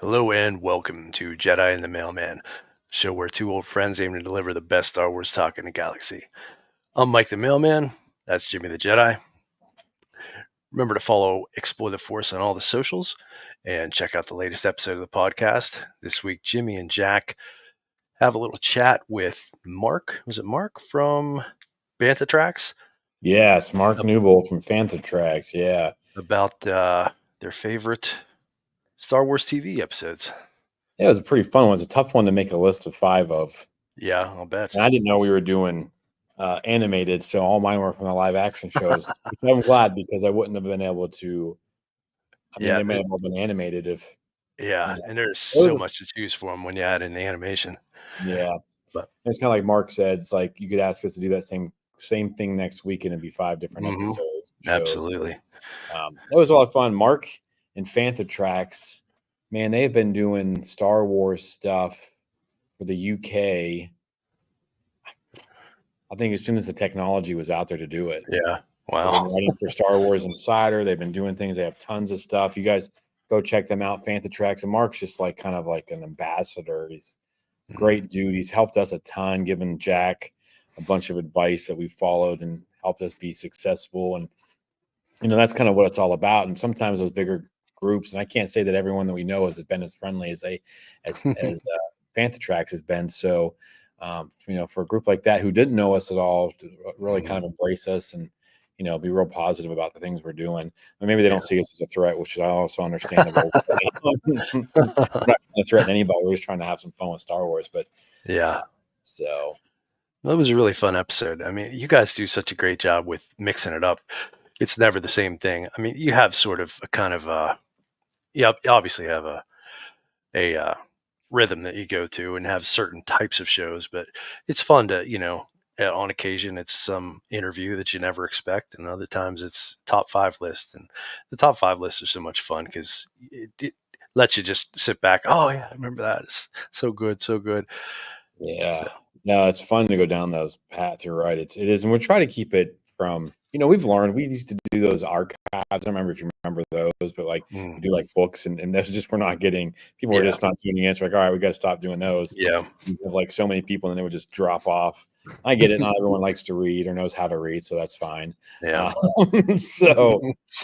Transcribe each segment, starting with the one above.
Hello and welcome to Jedi the Mailman, show where two old friends aim to deliver the best Star Wars talk in the galaxy. I'm Mike the Mailman. That's Jimmy the Jedi. Remember to follow Explore the Force on all the socials and check out the latest episode of the podcast. This week, Jimmy and Jack have a little chat with Mark. Was it Mark from Bantha Tracks? Yes, Mark Newbold from Fantha Tracks. Yeah. About their favorite Star Wars TV episodes. Yeah, it was a pretty fun one. It's a tough one to make a list of 5 of. Yeah, I'll bet. And I didn't know we were doing animated, so all mine were from the live action shows. Which I'm glad because I wouldn't have been able to. They may have all been animated if. Yeah, and there's so much to choose from when you add in the animation. Yeah, but it's kind of like Mark said. It's like you could ask us to do that same thing next week, and it'd be 5 different episodes. Absolutely. It was a lot of fun. Mark and Fantha Tracks, man, they've been doing Star Wars stuff for the UK. I think as soon as the technology was out there to do it. Yeah. Wow. They've been writing for Star Wars Insider. They've been doing things. They have tons of stuff. You guys go check them out. Fantha Tracks. And Mark's just like kind of like an ambassador. He's a great dude. He's helped us a ton, given Jack a bunch of advice that we followed and helped us be successful. And, that's kind of what it's all about. And sometimes those bigger groups, and I can't say that everyone that we know has been as friendly as Fantha Tracks has been. So, for a group like that who didn't know us at all to really kind of embrace us and, be real positive about the things we're doing. And maybe they don't see us as a threat, which is also understandable. We're not trying to threaten anybody. We're just trying to have some fun with Star Wars. But yeah, so well, it was a really fun episode. I mean, you guys do such a great job with mixing it up. It's never the same thing. I mean, you have sort of a kind of you obviously have a rhythm that you go to and have certain types of shows, but it's fun to, on occasion it's some interview that you never expect, and other times it's top 5 list. And the top 5 lists are so much fun because it lets you just sit back. Oh yeah, I remember that. It's so good. Yeah. So. No, it's fun to go down those paths. You're right. It is. And we're trying to keep it from, we've learned, we used to do those archives. I don't remember if you remember those, but we do like books and that's just, we're not getting, people are just not tuning in. So like, all right, we got to stop doing those. Yeah. We have like so many people and they would just drop off. I get it. Not everyone likes to read or knows how to read. So that's fine. Yeah. But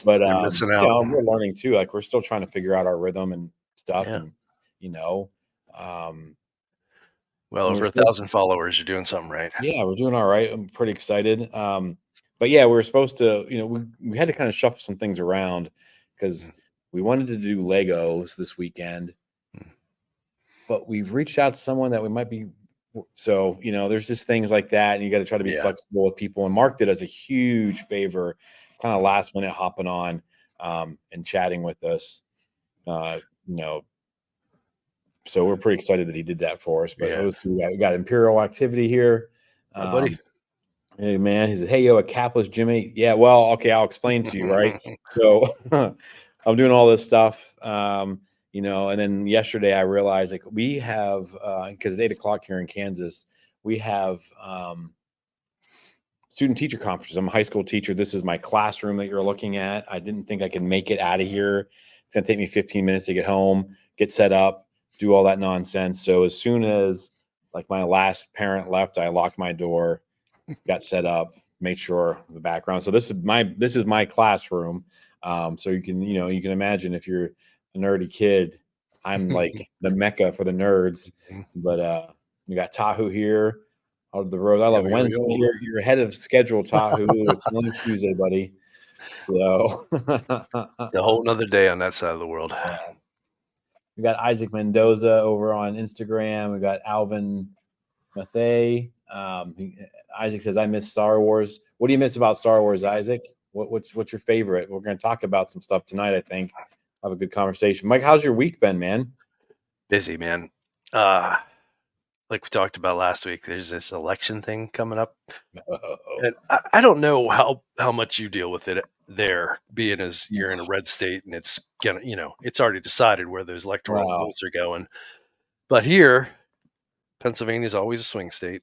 we're learning too. Like we're still trying to figure out our rhythm and stuff. Yeah. And, well, over 1,000 followers, you're doing something right. Yeah, we're doing all right. I'm pretty excited. But yeah, we were supposed to, we had to kind of shuffle some things around because we wanted to do Legos this weekend, but we've reached out to someone that we might be. So, there's just things like that. And you got to try to be flexible with people. And Mark did us a huge favor, kind of last minute hopping on and chatting with us, So we're pretty excited that he did that for us. But we got Imperial activity here. Buddy. Hey, man. He said, hey, yo, a capless Jimmy. Yeah, well, okay, I'll explain to you, right? So I'm doing all this stuff, and then yesterday I realized, like, we have, because it's 8:00 here in Kansas, we have student-teacher conferences. I'm a high school teacher. This is my classroom that you're looking at. I didn't think I could make it out of here. It's going to take me 15 minutes to get home, get set up, do all that nonsense. So as soon as like my last parent left, I locked my door, got set up, made sure the background. So this is my classroom. So you can imagine if you're a nerdy kid, I'm like the mecca for the nerds. But we got Tahoe here out of the road. I love Wednesday. You're ahead of schedule, Tahoe. It's only Tuesday, buddy. So it's a whole nother day on that side of the world. Yeah. We got Isaac Mendoza over on Instagram. We got Alvin Mathay. Isaac says, I miss Star Wars. What do you miss about Star Wars, Isaac? What's your favorite? We're going to talk about some stuff tonight, I think. Have a good conversation. Mike, how's your week been, man? Busy, man. Like we talked about last week, there's this election thing coming up. And I don't know how much you deal with it there, being as you're in a red state and it's gonna, it's already decided where those electoral votes are going. But here, Pennsylvania is always a swing state.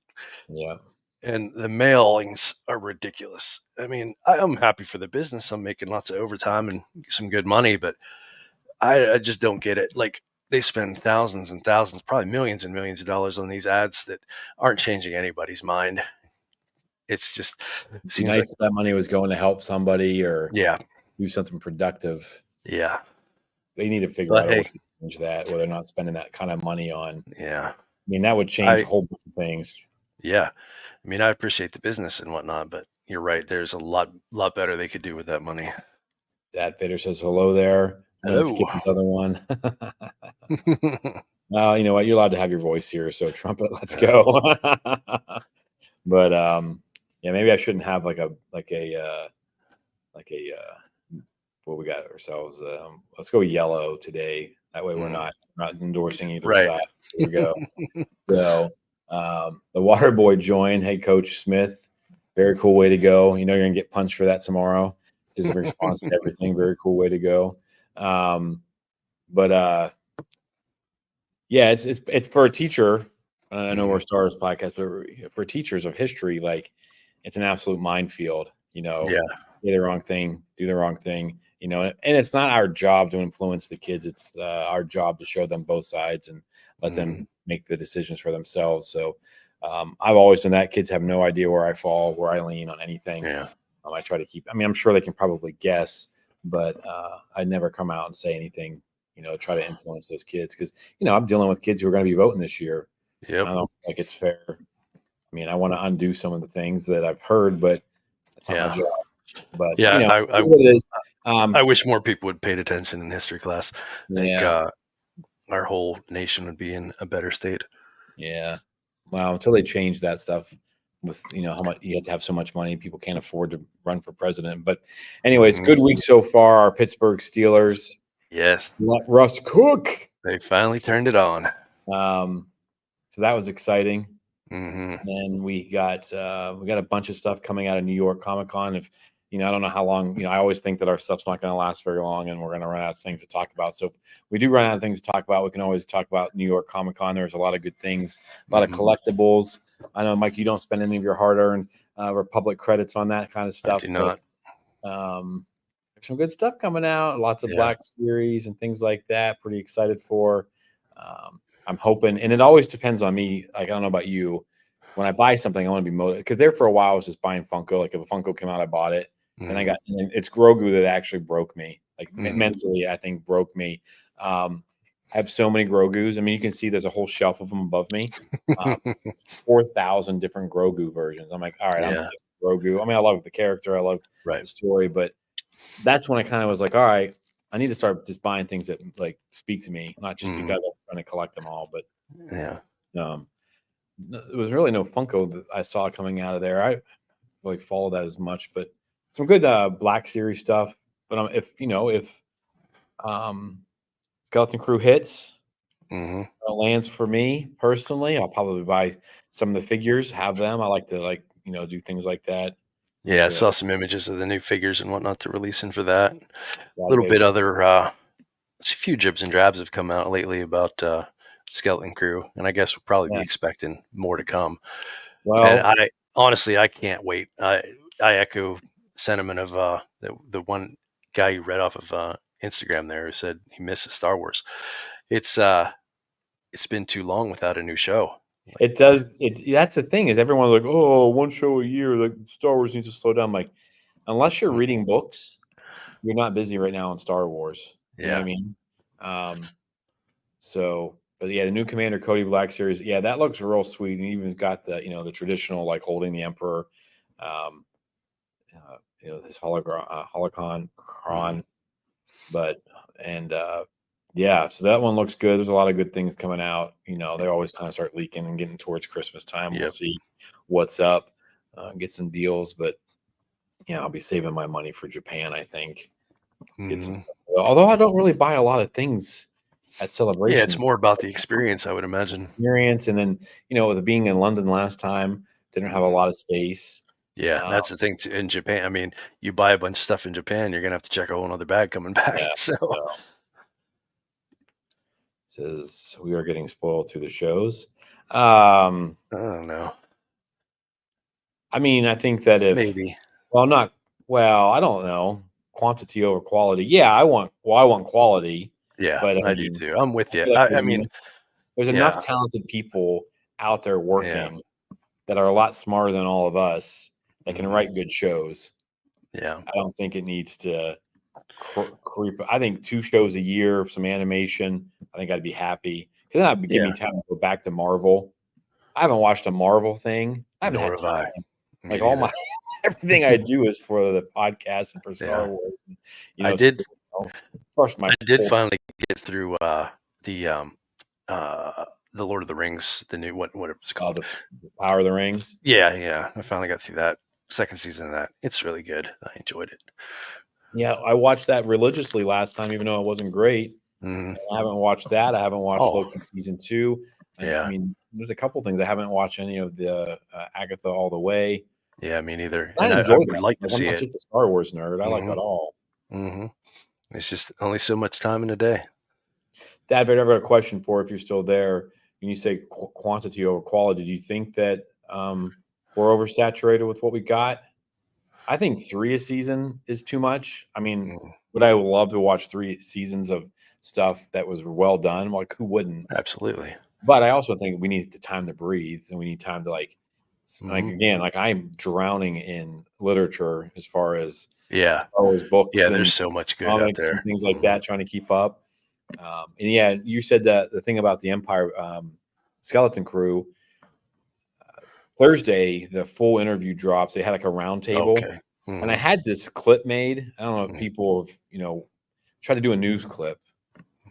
Yeah. And the mailings are ridiculous. I mean, I'm happy for the business. I'm making lots of overtime and some good money, but I just don't get it. Like, they spend thousands and thousands, probably millions and millions of dollars on these ads that aren't changing anybody's mind. It's just It'd be seems like nice if that money was going to help somebody or yeah, do something productive. yeah. They need to figure But out a way hey, to change that, where they're not spending that kind of money on. yeah. I mean, that would change a I whole bunch of things. yeah. I mean, I appreciate the business and whatnot, but you're right. There's a lot better they could do with that money. That Vader says hello there. I'm gonna Hello. skip this other one. Well, you know what? You're allowed to have your voice here, so trumpet, let's go. But yeah, maybe I shouldn't have like a what we got ourselves. Let's go yellow today. That way we're Mm, not endorsing either right. side. There we go. So the water boy joined. Hey, Coach Smith, very cool way to go. You know you're gonna get punched for that tomorrow. His response to everything, very cool way to go. But yeah, it's for a teacher. I know we're Mhm. Stars podcast, but for teachers of history, like it's an absolute minefield. You know, Yeah. say the wrong thing, do the wrong thing. You know, and it's not our job to influence the kids. It's our job to show them both sides and let Mhm. them make the decisions for themselves. So I've always done that. Kids have no idea where I fall, where I lean on anything. Yeah. I try to keep. I mean, I'm sure they can probably guess, but I never come out and say anything. You know, try to influence those kids because I'm dealing with kids who are going to be voting this year. I Yep. don't feel like it's fair. I mean, I want to undo some of the things that I've heard, but that's not my Yeah. job. But Yeah. it's what it is. I wish more people would paid attention in history class. I think Yeah, our whole nation would be in a better state. yeah. Wow, until they change that stuff with how much you have to have so much money, people can't afford to run for president. But anyways, Mhm. good week so far. Our Pittsburgh Steelers Yes. let Russ cook. They finally turned it on. Um, so that was exciting. Hmm. And we got a bunch of stuff coming out of New York Comic Con. If I don't know how long. I always think that our stuff's not going to last very long, and we're going to run out of things to talk about. So if we do run out of things to talk about, we can always talk about New York Comic Con. There's a lot of good things, a lot of Hmm. collectibles. I know, Mike, you don't spend any of your hard-earned Republic credits on that kind of I do stuff, but not. there's some good stuff coming out. Lots of Yeah. Black Series and things like that. Pretty excited for. I'm hoping, and it always depends on me. Like, I don't know about you. When I buy something, I want to be motivated because there for a while I was just buying Funko. Like if a Funko came out, I bought it. Then Hmm. it's Grogu that actually broke me. Like Hmm. mentally, I think broke me. I have so many Grogus. I mean, you can see there's a whole shelf of them above me. Um, 4,000 different Grogu versions. I'm like, all right, I'm Yeah. sick of Grogu. I mean, I love the character, I love Right. the story, but that's when I kind of was like, all right, I need to start just buying things that like speak to me, not just Hmm. because I'm trying to collect them all. But Yeah. um, there was really no Funko that I saw coming out of there. I really followed that as much, but some good Black Series stuff. But if um, Skeleton Crew hits, Hmm. lands for me personally, I'll probably buy some of the figures, have them. I like to do things like that. Yeah. I So saw some images of the new figures and whatnot to releasing for that. A a lot of little bit Vader's. other. A few jibs and drabs have come out lately about Skeleton Crew, and I guess we'll probably be Yeah. expecting more to come. And Well, I honestly, I can't wait. I echo sentiment of the one guy you read off of Instagram there who said he misses Star Wars. It's uh it's been too long without a new show. Like, it does. That's the thing is everyone's like, oh, one show a year. Like Star Wars needs to slow down. I'm like, unless you're mm, reading books, you're not busy right now on Star Wars. You know what I yeah. mean? Um, but yeah, the new Commander Cody Black series, yeah, that looks real sweet. And even's got the traditional like holding the Emperor, um, his holocron, Mhm. cron, but and yeah, so that one looks good. There's a lot of good things coming out. They always kind of start leaking and getting towards Christmas time. We'll Yep. see what's up, get some deals, but yeah, I'll be saving my money for Japan. I think get some. Mhm. Although I don't really buy a lot of things at Yeah, it's Celebration. more about the experience, I would imagine. Experience, and then with being in London last time, didn't have a Mhm. lot of space. Yeah, Uh, that's the thing in Japan. I mean, you buy a bunch of stuff in Japan, you're gonna have to check a whole other bag coming back. yeah, So so says we are getting spoiled through the shows. Um, I don't know. I mean, I think that if Maybe. well, not well, I don't know, quantity over quality. Yeah, I want quality. Yeah, But I I do mean, too. I'm with I you. feel like I mean, there's enough yeah, talented people out there yeah, working that are a lot smarter than all of us that can mhm, write good shows. yeah, I don't think it needs to creep. I think 2 shows a year, some animation. I think I'd be happy because that would give me yeah. time to go back to Marvel. I haven't watched a Marvel thing. I haven't Nor had have I. time. Me Like all my neither. everything I do is for the podcast and for Star Yeah, Wars. You I know, did. of course, my I did culture. finally get through the uh the Lord of the Rings, the new what it was called. The Power of the Rings. Yeah, yeah. I finally got through that second season of that. It's really good. I enjoyed it. Yeah, I watched that religiously last time, even though it wasn't great. Hmm. I haven't watched that. I haven't watched Oh, Loki season 2. And I yeah, mean, there's a couple things I haven't watched any of the Agatha all the way. yeah. Me neither. I And I enjoy would that like stuff. to Like, I'm see not it. just a Star Wars nerd. I like Hmm. it all. Hmm. It's just only so much time in a day. Dad, I've got a question for if you're still there. When you say quantity over quality, do you think that we're oversaturated with what we got? I think 3 a season is too much. I mean, Mm, would I love to watch 3 seasons of stuff that was well done? Like, who wouldn't? absolutely. But I also think we need the time to breathe, and we need time to like Hmm. again, like I'm drowning in literature as far as Yeah, Star Wars books yeah. There's and so much good out comics and there. things like Hmm. that, trying to keep up. And yeah, you said that the thing about the Empire Skeleton Crew Thursday, the full interview drops. They had like a round table, Okay. and I Hmm. had this clip made. I don't know if Hmm. people have tried to do a news clip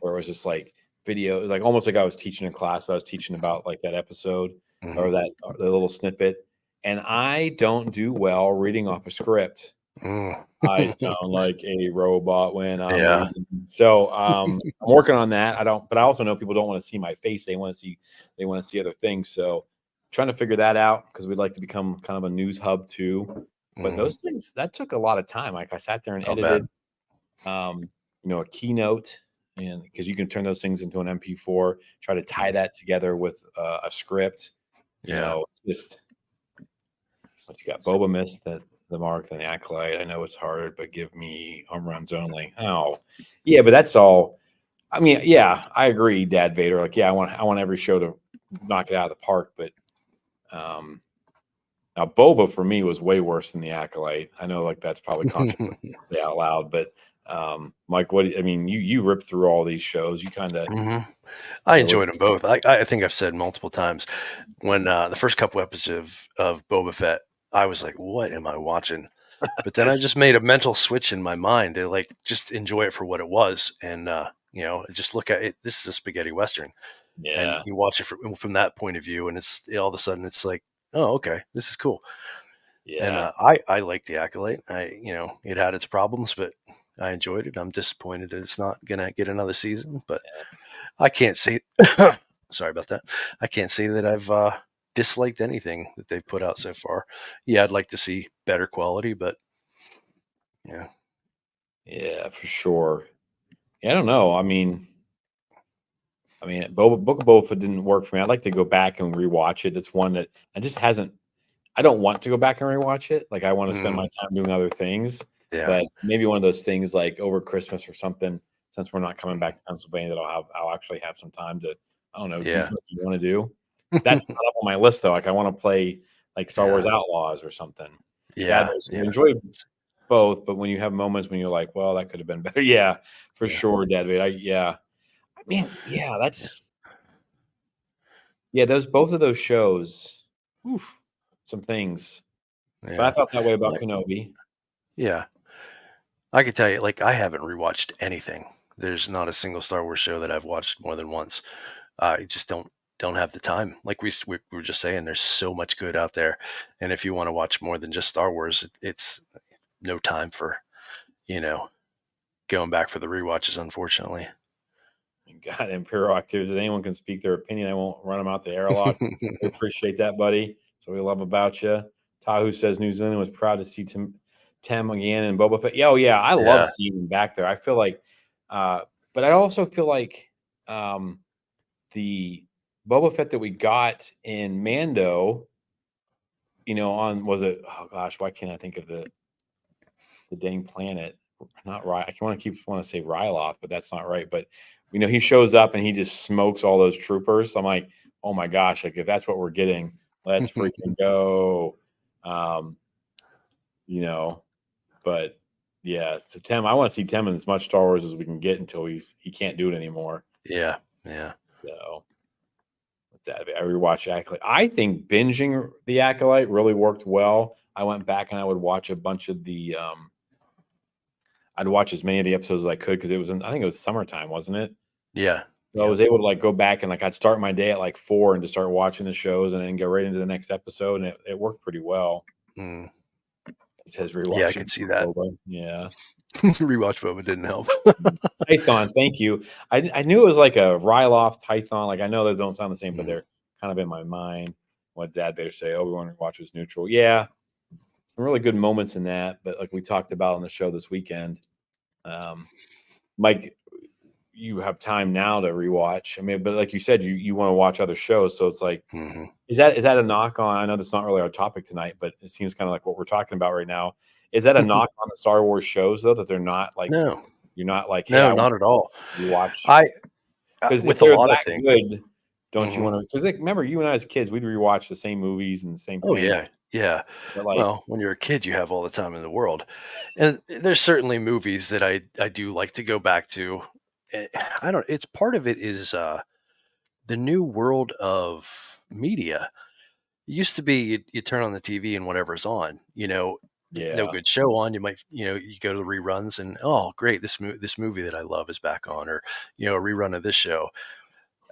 where it was just like video. It was like almost like I was teaching a class, but I was teaching about like that episode Hmm. or that the little snippet. And I don't do well reading off a script. Mm. I sound like a robot when I'm Yeah. reading. So I'm working on that. I don't, but I also know people don't want to see my face. They want to see other things. So trying to figure that out because we'd like to become kind of a news hub too. But Hmm. those things that took a lot of time. Like I sat there and I'll bet. edited, um, a keynote, and because you can turn those things into an MP4, try to tie Mm. that together with a script. Yeah. Just what you got? Boba missed the mark, then the acolyte. I know it's hard, but give me home runs only. Oh, yeah, but that's all. I mean, yeah, I agree, Dad Vader. Like, yeah, I want every show to knock it out of the park, but um, now Boba for me was way worse than the acolyte. I know, like that's probably controversial to say out loud, but Mike, I mean, you ripped through all these shows. You kind of, Hmm. I what? enjoyed them both. I think I've said multiple times when the first couple episodes of Boba Fett, I was like, "What am I watching?" But then I just made a mental switch in my mind to like just enjoy it for what it was, and just look at it. This is a spaghetti western, and Yeah, you watch it from that point of view, and it's all of a sudden it's like, "Oh, okay, this is cool." And yeah, I like the Acolyte. It had its problems, but I enjoyed it. I'm disappointed that it's not gonna get another season, but I can't say. Sorry about that. I can't say that I've disliked anything that they've put out so far. Yeah, I'd like to see better quality, but yeah. yeah, for sure. Yeah, I don't know. Book of Boba Fett didn't work for me. I'd like to go back and rewatch it. It's one that I just hasn't. I don't want to go back and rewatch it. Like I want to spend Mhm. my time doing other things. Yeah. But maybe one of those things like over Christmas or something. Since we're not coming Mhm. back to Pennsylvania, that I'll actually have some time to I don't know do Yeah. something you want to do. That's not up on my list though. Like I want to play like Star Wars Yeah. Outlaws or something. Dad, Yeah. we Yeah. enjoy both, but when you have moments when you're like, well, that could have been better. Yeah, for Yeah. sure, Dad. Yeah. I mean, yeah, Yeah. that's those both of those shows, oof, some things. But I Yeah. felt that way about Like, Kenobi. yeah. I could tell you, like, I haven't rewatched anything. There's not a single Star Wars show that I've watched more than once. I just don't have the time. Like we were just saying, there's so much good out there, and if you want to watch more than just Star Wars, it's no time for you know going back for the rewatches. Unfortunately. God, Imperial activities. Anyone can speak their opinion. I won't run them out the airlock. We appreciate that, buddy. So we love about you. Tahu says New Zealand was proud to see Tim again and Boba Fett. Yeah, oh yeah, I love Yeah. seeing him back there. I feel like, uh, but I also feel like um, the Boba Fett that we got in Mando, on was it? Oh gosh, why can't I think of the dang planet? not right. I want to say Ryloth, but that's not right. But he shows up and he just smokes all those troopers. I'm like, oh my gosh, like if that's what we're getting, let's freaking go. Um, you know, but yeah, so I want to see Tim in as much Star Wars as we can get until he can't do it anymore. Yeah. So what's that? I rewatched Acolyte. I think binging the Acolyte really worked well. I went back and I would watch a bunch of the I'd watch as many of the episodes as I could because I think it was summertime, wasn't it? Yeah. So I was able to like go back and like I'd start my day at like 4 and just start watching the shows and then go right into the next episode, and it worked pretty well. Mm. It says Yeah, I rewatching. can see that. Yeah. Rewatch Boba didn't help. Python, thank you. I knew it was like a Ryloth Python. Like I know they don't sound the same, but they're kind of in my mind. What Dad better say? Obi-Wan watch was neutral. Yeah, some really good moments in that. But like we talked about on the show this weekend, Mike, you have time now to rewatch. I mean, but like you said, you want to watch other shows, so it's like, is that a knock on? I know that's not really our topic tonight, but it seems kind of like what we're talking about right now. Is that a knock on the Star Wars shows though, that they're not like No. you're not like, hey, No, I want not at all. to watch because if with a they're lot of that things. good, don't you want to? Because like, remember, you and I as kids, we'd rewatch the same movies and the same Oh things. yeah. But like, Well, when you're a kid, you have all the time in the world, and there's certainly movies that I do like to go back to. I don't. It's part of it is the new world of media. It used to be you turn on the TV and whatever's on. No yeah, good show on. You might you go to the reruns and oh great, this movie that I love is back on, or a rerun of this show.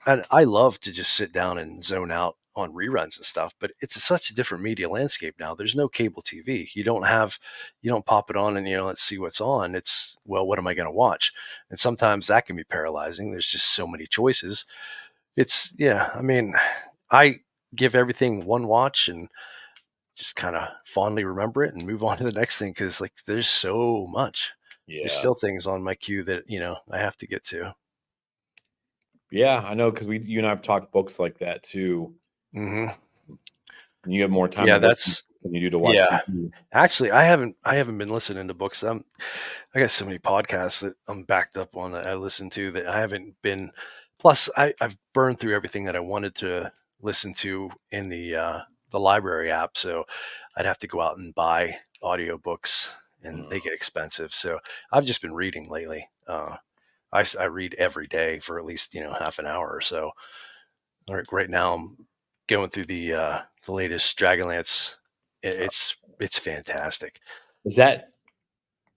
And I love to just sit down and zone out on reruns and stuff, but it's such a different media landscape now. There's no cable TV. You don't pop it on and let's see what's on. It's, well, what am I going to watch? And sometimes that can be paralyzing. There's just so many choices. It's, yeah, I mean, I give everything one watch and just kind of fondly remember it and move on to the next thing, because like there's so much. There's yeah, still things on my queue that I have to get to. yeah. I know because you and I have talked books like that too. Mm-hmm. And you have more time Yeah, to listen that's than you do to watch yeah. TV. Actually, I haven't been listening to books. I got so many podcasts that I'm backed up on that I listen to that I haven't been. Plus, I've burned through everything that I wanted to listen to in the library app, so I'd have to go out and buy audiobooks, and they get expensive. So I've just been reading lately. I read every day for at least half an hour or so. Right now, I'm going through the latest Dragonlance. It's fantastic. Is that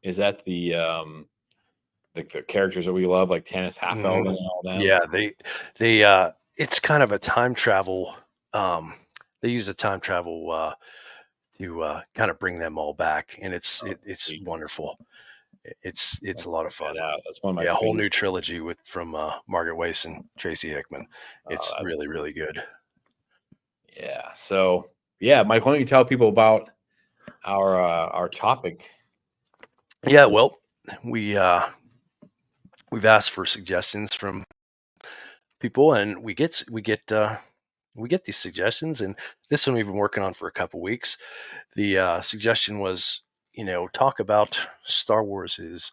the like the characters that we love, like Tannis Halfeld and all them? Yeah, it's kind of a time travel. They use a time travel to kind of bring them all back, and it's wonderful. It's a lot of That fun. out. That's one of my Yeah, a whole favorites. new trilogy from Margaret Weis and Tracy Hickman. It's really, really good. Yeah. So yeah, Mike, why don't you tell people about our topic? Yeah, well, we've asked for suggestions from people, and we get these suggestions, and this one we've been working on for a couple weeks. The suggestion was, talk about Star Wars's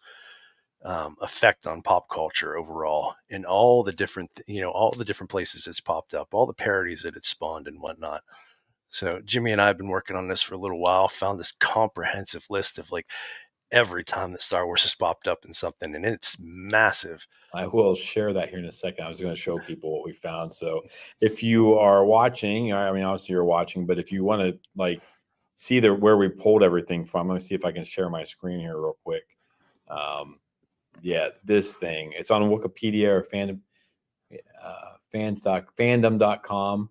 effect on pop culture overall, and all the different, all the different places it's popped up, all the parodies that it's spawned and whatnot. So Jimmy and I have been working on this for a little while. Found this comprehensive list of like every time that Star Wars has popped up in something, and it's massive. I will share that here in a second. I was going to show people what we found. So if you are watching, I mean, obviously you're watching, but if you want to like see where we pulled everything from, let me see if I can share my screen here real quick. Yeah, this thing, it's on Wikipedia or fandom.com.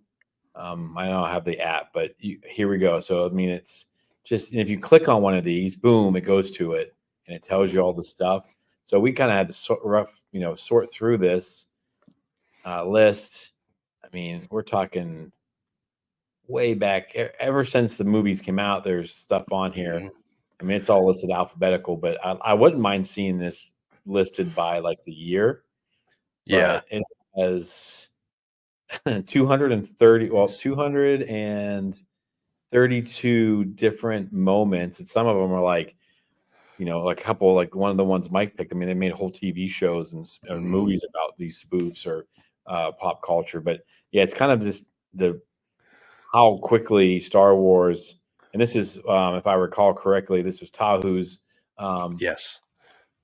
I don't have the app, but here we go. So, I mean, it's just, if you click on one of these, boom, it goes to it and it tells you all the stuff. So we kind of had to sort through this list. I mean, we're talking way back, ever since the movies came out, there's stuff on here. Mhm. I mean, it's all listed alphabetical, but I wouldn't mind seeing this listed by like the year. Yeah. But it has 232 different moments, and some of them are like like a couple, like one of the ones Mike picked. I mean, they made whole TV shows and Mhm. movies about these spoofs or pop culture. But yeah, it's kind of just the how quickly Star Wars, and this is, if I recall correctly, this was Tahu's. Um, Yes.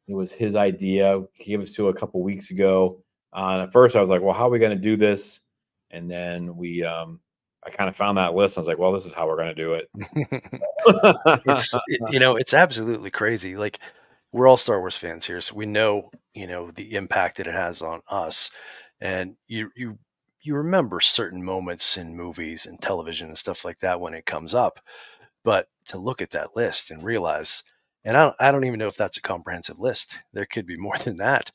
it was his idea. He gave us to a couple weeks ago. And at first, I was like, "Well, how are we going to do this?" And then I kind of found that list. I was like, "Well, this is how we're going to do it." It's absolutely crazy. Like, we're all Star Wars fans here, so we know, the impact that it has on us. And you remember certain moments in movies and television and stuff like that when it comes up. But to look at that list and realize, and I don't even know if that's a comprehensive list. There could be more than that.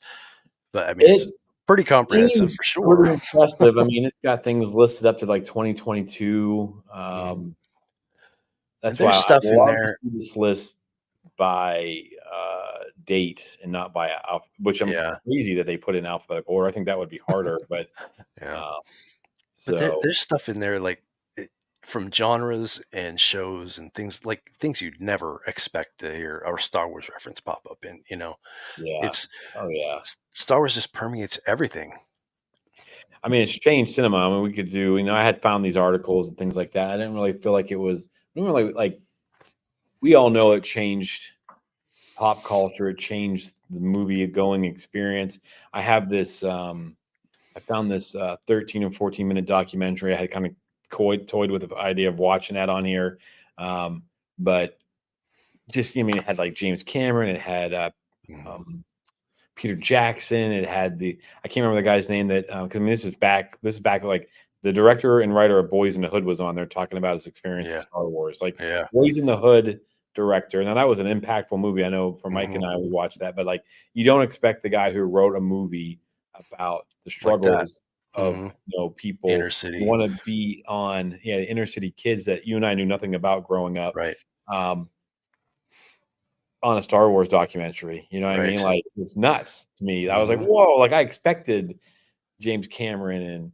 But I mean, it's It pretty comprehensive seems for pretty sure. impressive. I mean, it's got things listed up to like 2022. Mhm. And That's why there's I'd stuff in love to there. see this list by date and not by which I'm Yeah. crazy that they put in alphabetical order. I think that would be harder, but Yeah. uh, But so there's stuff in there like from genres and shows and things you'd never expect to hear our Star Wars reference pop up in. yeah. It's Oh yeah. Star Wars just permeates everything. I mean, it's changed cinema. I mean, we could do, I had found these articles and things like that. I didn't really feel like it was, I didn't really like, we all know it changed pop culture. It changed the movie going experience. I have this, I found this 13 and 14-minute documentary. I had kind of toyed with the idea of watching that on here. But just, I mean, it had like James Cameron, it had Mhm. um, Peter Jackson. It had I can't remember the guy's name that, because I mean, this is back like the director and writer of Boys in the Hood was on there talking about his experience in Yeah. Star Wars. Like Yeah. Boys in the Hood director. Now that was an impactful movie. I know for Mike Hmm. and I, we watched that, but like you don't expect the guy who wrote a movie about the Like that. struggles of Hmm. people Inner who city. want to be on inner city kids that you and I knew nothing about growing up. Right. Um, on a Star Wars documentary. You know what I mean? Right. Like it's nuts to me. I was like, Hmm. whoa! Like I expected James Cameron and Yeah.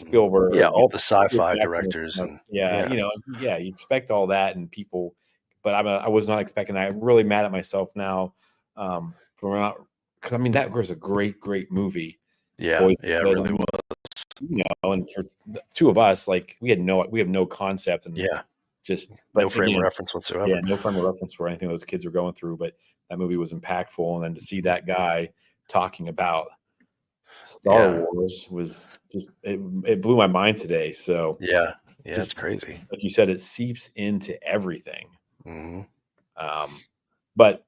Spielberg, All the Peter sci-fi Jackson. directors and Yeah, yeah. yeah, you expect all that and people, but I was not expecting that. I'm really mad at myself now for not. Because I mean, that was a great, great movie. Yeah. Boys, Yeah. It but I really mean, was. and for the two of us, like we have no concept and Yeah. just. No But frame of again, reference whatsoever. yeah, no frame of reference for anything those kids were going through, but that movie was impactful, and then to see that guy talking about Star Yeah. Wars was just it blew my mind today. So Yeah. Yeah. It's just crazy. like you said, it seeps into everything. Hmm. Um, but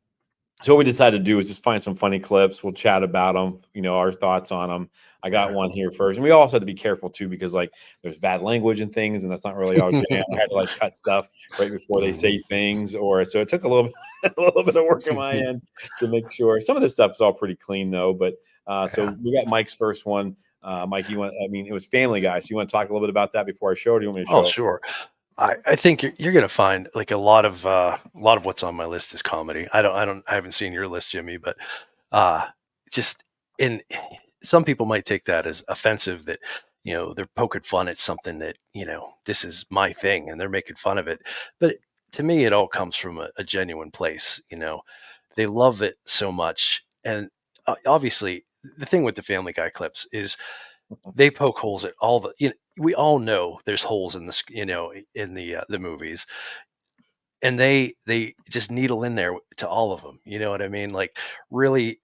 so what we decided to do is just find some funny clips. We'll chat about them, our thoughts on them. I got Yeah. one here first, and we also had to be careful too because like there's bad language and things, and that's not really our jam. I had to like cut stuff right before they say Mhm. things, or so it took a little bit, a little bit of work on my end to make sure. Some of this stuff is all pretty clean though, but Yeah. so we got Mike's first one. Mike, I mean, it was Family Guy. So you want to talk a little bit about that before I show it? Or do you want me to Oh, show it? sure. I think you're gonna find like a lot of what's on my list is comedy. I haven't seen your list, Jimmy, but uh just in some people might take that as offensive that they're poking fun at something that this is my thing and they're making fun of it. But to me, it all comes from a genuine place. They love it so much, and obviously the thing with the Family Guy clips is they poke holes at all we all know there's holes in this, in the movies, and they just needle in there to all of them. You know what I mean? Like really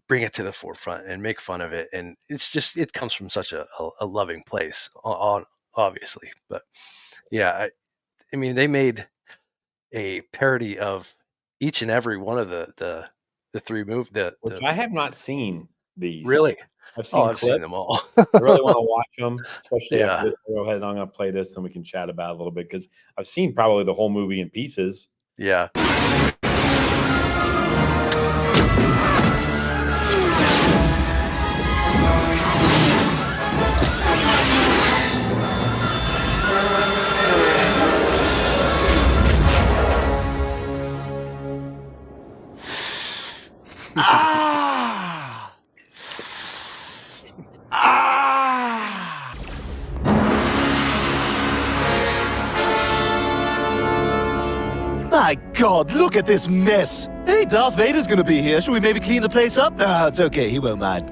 bring it to the forefront and make fun of it. And it comes from such a loving place, obviously. But yeah, I mean, they made a parody of each and every one of the three Which I have not seen these. really. I've Oh, seen I've seen clips. them all. I really want to watch them, especially after Yeah. this. Go ahead and I'm going to play this, and we can chat about it a little bit because I've seen probably the whole movie in pieces. Yeah. Ah! Ah! my God, look at this mess. Hey, Darth Vader's gonna be here. Should we maybe clean the place up? No, it's okay. He won't mind.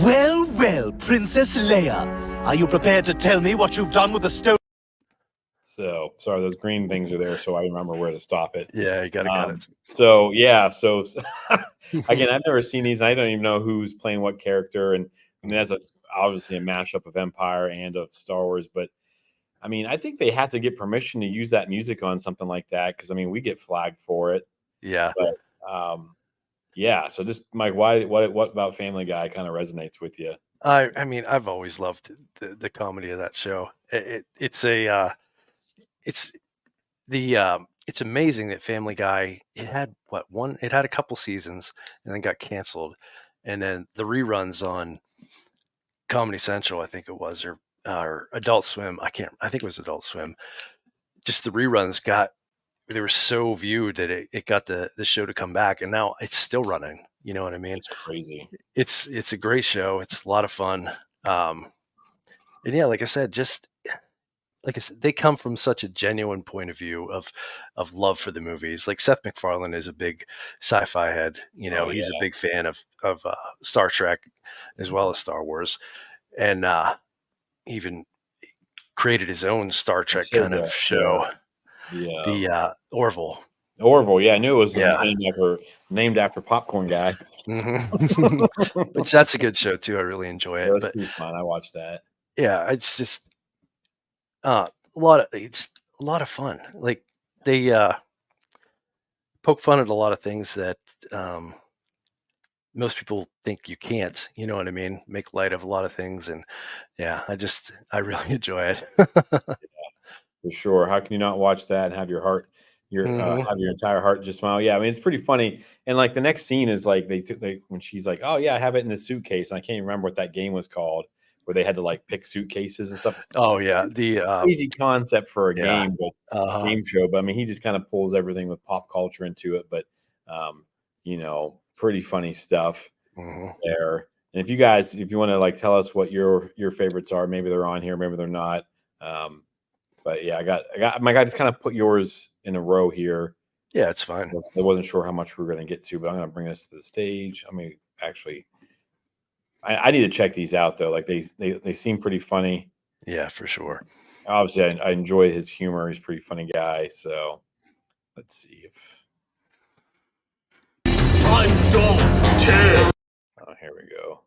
Well, well, Princess Leia. Are you prepared to tell me what you've done with the stone? So sorry, those green things are there, so I remember where to stop it. Yeah, you got to cut it. So yeah, so again, I've never seen these. And I don't even know who's playing what character, and I mean that's obviously a mashup of Empire and of Star Wars. But I mean, I think they had to get permission to use that music on something like that because I mean, we get flagged for it. Yeah. But yeah. So just Mike, what about Family Guy kind of resonates with you? I mean, I've always loved the comedy of that show. It's it's amazing that Family Guy, it had it had a couple seasons and then got canceled, and then the reruns on Comedy Central, I think it was, or Adult Swim, I think it was Adult Swim. Just the reruns they were so viewed that it got the show to come back, and now it's still running. You know what I mean? It's crazy. It's a great show. It's a lot of fun. And yeah, like I said, they come from such a genuine point of view of love for the movies. Like Seth MacFarlane is a big sci-fi head. You know, he's a big fan of Star Trek as well as Star Wars, and even created his own Star Trek kind of show. Yeah. The Orville. Orville, yeah, I knew it was named after Popcorn Guy. Mm-hmm. But that's a good show too. I really enjoy it. That's pretty fun. I watched that. Yeah, it's just it's a lot of fun. Like they poke fun at a lot of things that most people think you can't. You know what I mean? Make light of a lot of things, and yeah, I really enjoy it. For sure. How can you not watch that and have your heart, have your entire heart just smile? Yeah, I mean it's pretty funny. And like the next scene is like they when she's like, "Oh yeah, I have it in the suitcase." And I can't remember what that game was called, where they had to like pick suitcases and stuff. Oh yeah, the easy concept for a game, but game show. But I mean, he just kind of pulls everything with pop culture into it. But pretty funny stuff there. And if you want to like tell us what your favorites are, maybe they're on here, maybe they're not. But yeah, I got my guy. Just kind of put yours in a row here. Yeah, it's fine. I wasn't sure how much we were going to get to, but I'm going to bring this to the stage. I mean, actually, I need to check these out though. Like they seem pretty funny. Yeah, for sure. Obviously, I enjoy his humor. He's a pretty funny guy. So let's see if. Oh, here we go.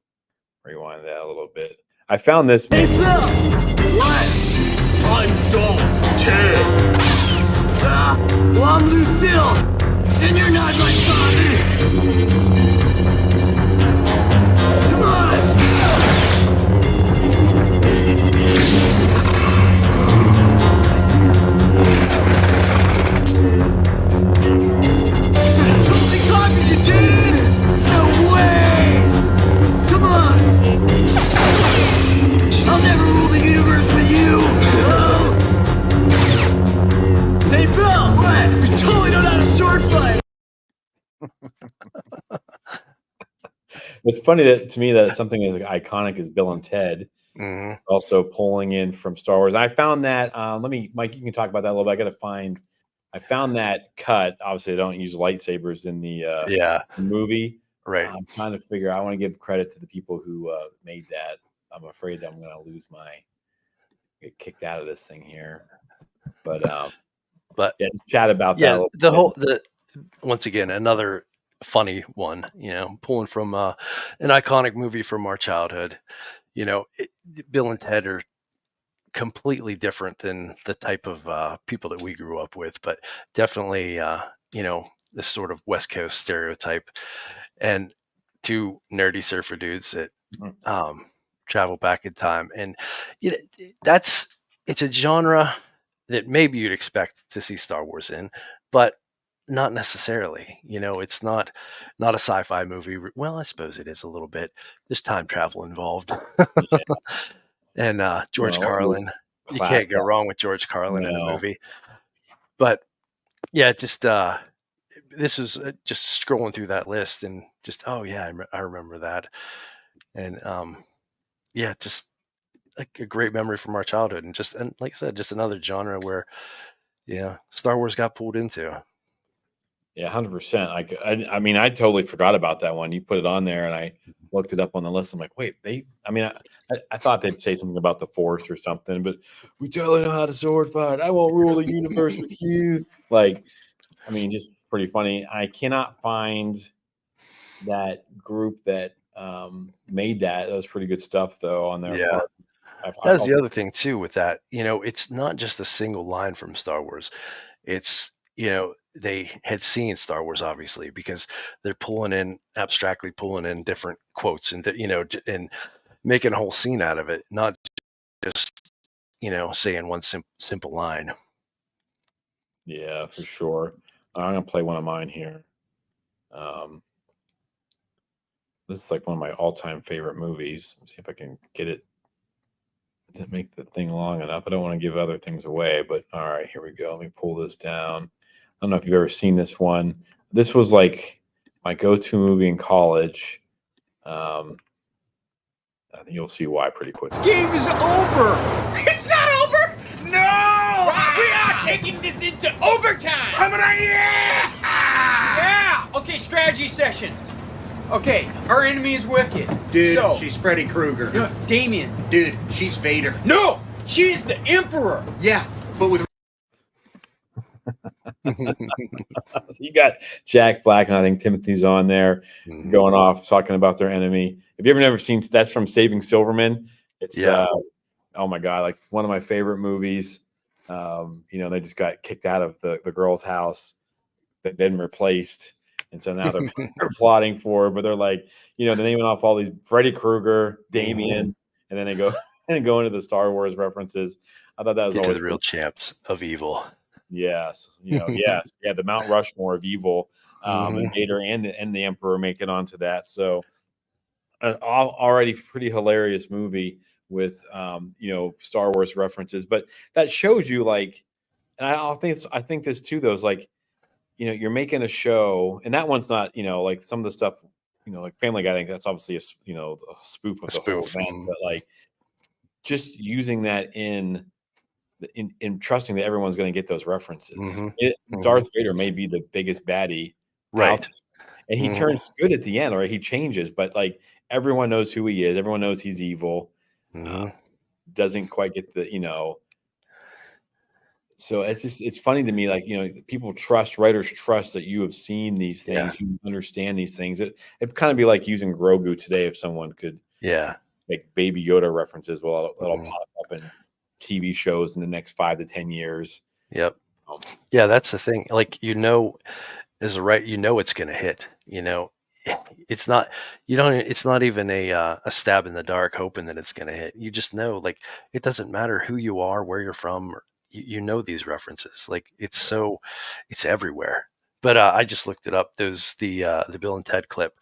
Rewind that a little bit. I found this. Hey, Phil! What? Undaunted! Well, I'm Lucille, and you're not my father! Come on! Totally copied you, dude! No way! Come on! I'll never rule the universe with you! Oh. Hey, Bill! What? You totally don't know how to sword fight! It's funny that to me that something as iconic as Bill and Ted also pulling in from Star Wars. And I found that. Mike, you can talk about that a little bit. I found that cut. Obviously, they don't use lightsabers in the movie. Right. I'm trying to figure. I want to give credit to the people who made that. I'm afraid that I'm going to get kicked out of this thing here. But yeah, let's chat about that. Once again, another funny one. You know, pulling from an iconic movie from our childhood. You know, Bill and Ted are completely different than the type of people that we grew up with, but definitely, this sort of West Coast stereotype, and two nerdy surfer dudes that travel back in time. And it's a genre that maybe you'd expect to see Star Wars in, but not necessarily. You know, it's not a sci-fi movie. Well, I suppose it is a little bit. There's time travel involved. And George Carlin, you can't go wrong with George Carlin in a movie. But yeah, just this is just scrolling through that list and just I remember that. And just like a great memory from our childhood, and like I said, just another genre where Yeah, Star Wars got pulled into. Yeah, 100%. I mean, I totally forgot about that one. You put it on there, and I looked it up on the list. I'm like, wait, I mean, I thought they'd say something about the Force or something, but we totally know how to sword fight. I won't rule the universe with you. Like, I mean, just pretty funny. I cannot find that group that made that. That was pretty good stuff, though, on their Yeah. part. That was the other thing too with that. It's not just a single line from Star Wars. It's, they had seen Star Wars obviously because they're abstractly pulling in different quotes and, and making a whole scene out of it, not just, saying one simple line. Yeah, for sure. I'm gonna play one of mine here. Um, this is like one of my all-time favorite movies. Let's see if I can get it. Didn't make the thing long enough. I don't want to give other things away, but all right, here we go. Let me pull this down. I don't know if you've ever seen this one. This was like my go-to movie in college. I think you'll see why pretty quickly. This game is over. It's not over! No! We are taking this into overtime. Coming on, yeah! Yeah. Okay, strategy session. Okay, our enemy is Wicked. Dude, so, she's Freddy Krueger. Damien. Dude, she's Vader. No, she is the Emperor. Yeah, but with So you got Jack Black, and I think Timothy's on there going off talking about their enemy. If you ever never seen, that's from Saving Silverman. It's oh my god, like one of my favorite movies. They just got kicked out of the girl's house, that been replaced, and so now they're plotting for it. But they're like, they're naming off all these Freddy Krueger, Damien, and then they go into the Star Wars references. I thought that was always the real champs of evil. Yes, the Mount Rushmore of evil, and Vader and the Emperor make it onto that. So, an already pretty hilarious movie with Star Wars references, but that shows you like, and I think this too though is like, you're making a show, and that one's not like some of the stuff like Family Guy. I think that's obviously a spoof of the whole event, but like just using that in trusting that everyone's going to get those references. Darth Vader may be the biggest baddie, right? And he turns good at the end, or he changes, but like everyone knows who he is. Everyone knows he's evil. Doesn't quite get the So it's funny to me, like writers trust that you have seen these things, you understand these things. It'd kind of be like using Grogu today if someone could, make Baby Yoda references. Well, it'll pop up in TV shows in the next 5 to 10 years. Yep. Yeah, that's the thing. Like, as a right, it's going to hit. It's not. It's not even a stab in the dark, hoping that it's going to hit. You just know, like, it doesn't matter who you are, where you're from. You know these references. Like, it's everywhere. But I just looked it up. The Bill and Ted clip.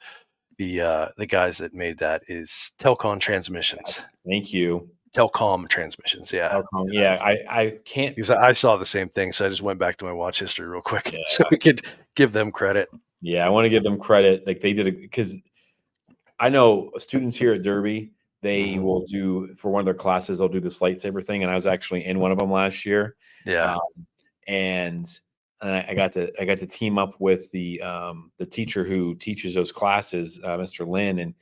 The guys that made that is Telcom Transmissions. Thank you. Telcom Transmissions, yeah. Yeah, I can't, because I saw the same thing, so I just went back to my watch history real quick so we could give them credit. Yeah, I want to give them credit. Like they did it, because I know students here at Derby, they will do, for one of their classes, they'll do this lightsaber thing, and I was actually in one of them last year. Yeah, and I got to team up with the teacher who teaches those classes, Mr. Lynn, and